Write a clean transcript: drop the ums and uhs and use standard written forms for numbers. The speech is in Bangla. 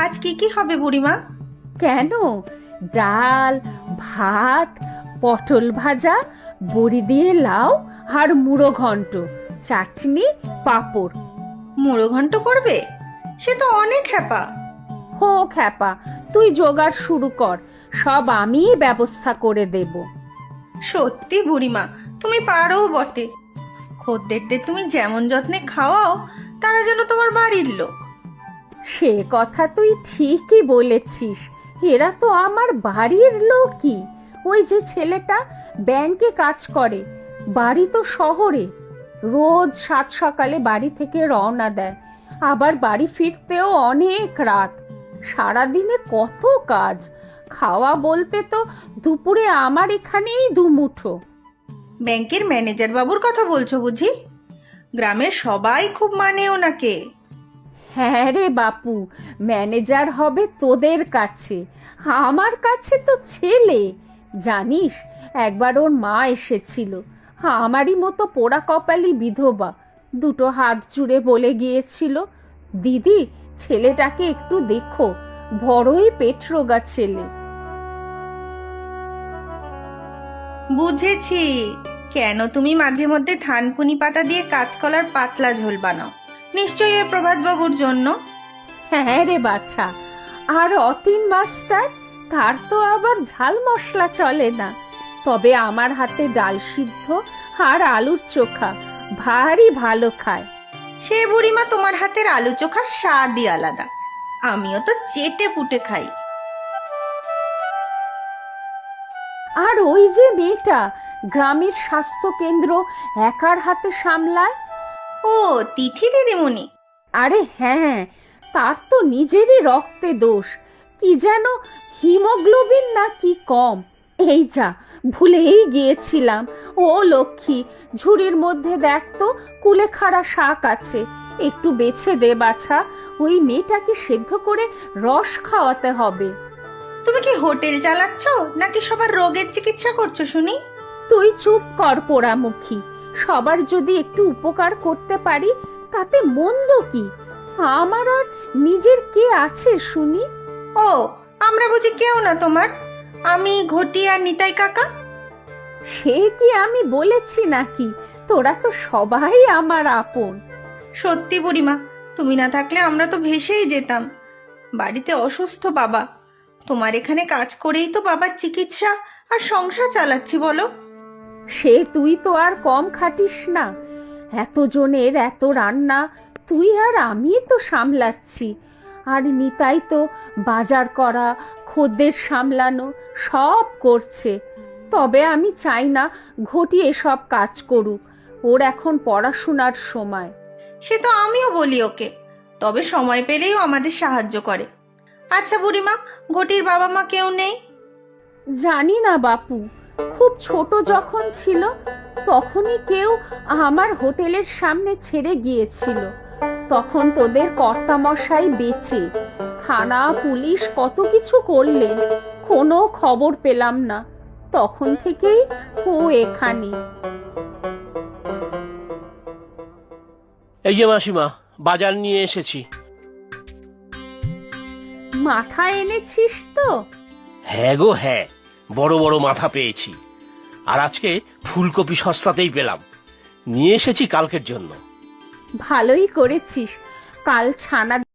আজ কি কি হবে বুড়িমা? কেন? ডাল, ভাত, পটল ভাজা, বড়ি দিয়ে লাউ আর মুড়ো ঘন্ট, চাটনি, পাঁপড়। মুড়ো ঘন্ট করবে? সে তো অনেক হ্যাপা। হো খ্যাপা, তুই জোগাড় শুরু কর, সব আমিই ব্যবস্থা করে দেব। সত্যি বুড়িমা, তুমি পারো বটে। খদ্দেরদের তুমি যেমন যত্নে খাওয়াও, তারা যেন তোমার বাড়ির লোক। সে কথা তুই ঠিকই বলেছিস, এরা তো আমার বাড়ির লোকই। ওই যে ছেলেটা ব্যাংকে কাজ করে, বাড়ি তো শহরে, রোজ সাত সকালে বাড়ি থেকে রওনা দেয়, আবার বাড়ি ফিরতেও অনেক রাত। সারাদিনে কত কাজ, খাওয়া বলতে তো দুপুরে আমার এখানেই দুমুঠো। ব্যাংকের ম্যানেজার বাবুর কথা বলছো বুঝি? গ্রামের সবাই খুব মানে ওনাকে। হ্যাঁ রে বাপু, ম্যানেজার হবে তোদের কাছে, আমার কাছে তো ছেলে। জানিস, একবার ওর মা এসেছিল, আমারই মতো পোড়া কপালি বিধবা, দুটো হাত জুড়ে বলে গিয়েছিল, দিদি ছেলেটাকে একটু দেখো, বড়ই পেটরোগা ছেলে। বুঝেছি কেন তুমি মাঝে মধ্যে থানকুনি পাতা দিয়ে কাঁচকলার পাতলা ঝোল বানাও। নিশ্চয়ই এ প্রভাত বাবুর জন্য। হ্যাঁ রে বাছা, আর অতীন মাস্টার, তার তো আবার ঝাল মশলা চলে না, তবে আমার হাতে ডাল সিদ্ধ আর আলুর চোখা ভারী ভালো খায়। সে বুড়িমা, তোমার হাতের আলু চোখার স্বাদই আলাদা। আমিও তো চেটে পুটে খাই। আর ওই যে মেয়েটা গ্রামের স্বাস্থ্য কেন্দ্র একার হাতে সামলায়। ও, তিথি দিদিমণি? আরে হ্যাঁ, তার তো নিজেরই রক্তে দোষ, কি যেন হিমোগ্লোবিন না কি কম। এই যা, ভুলেই গিয়েছিলাম। ও লক্ষ্মী, ঝুড়ির মধ্যে দেখ তো, কুলেখাড়া শাক আছে, একটু বেছে দে বাছা, ওই মেয়েটাকে সেদ্ধ করে রস খাওয়াতে হবে। তুমি কি হোটেল চালাচ্ছ নাকি সবার রোগের চিকিৎসা করছো শুনি? তুই চুপ কর পোড়ামুখী, সবার যদি একটু উপকার করতে পারি তাতে মন্দ কি? আমার আর নিজের কে আছে শুনি? ও, আমরা বুঝি কেউ না তোমার? আমি, ঘটি আর নিতাই কাকা। সে কি আমি বলেছি নাকি? তোরা তো সবাই আমার আপন। সত্যি বুড়িমা, তুমি না থাকলে আমরা তো ভেসেই যেতাম। বাড়িতে অসুস্থ বাবা, তোমার এখানে কাজ করেই তো বাবার চিকিৎসা আর সংসার চালাচ্ছি বলো। সে তুই তো আর কম খাটিস না, এতজনের এত রান্না তুই আর আমি তো সামলাচ্ছি, আর নিতাই তো বাজার করা, খদ্দের সামলানো সব করছে। তবে আমি চাই না ঘটি এসব কাজ করুক, ওর এখন পড়াশোনার সময়। সে তো আমিও বলি ওকে, তবে সময় পেলেও আমাদের সাহায্য করে। আচ্ছা বুড়িমা, ঘটির বাবা মা কেউ নেই? জানি না বাপু, খুব ছোট যখন ছিল তখনই কেউ আমার হোটেলের সামনে ছেড়ে গিয়েছিল, তখন তোদের কর্তামশাই বেঁচে, থানা পুলিশ কত কিছু করলেন, কোনো খবর পেলাম না, তখন থেকেই ও এখানে। এই যে মাসিমা, বাজার নিয়ে এসেছি। মাথা এনেছিস তো? হ্যাঁ গো হ্যাঁ, বড় বড় মাথা পেয়েছি, আর আজকে ফুলকপি সস্তাতেই পেলাম, নিয়ে এসেছি কালকের জন্য। ভালোই করেছিস, কাল ছানা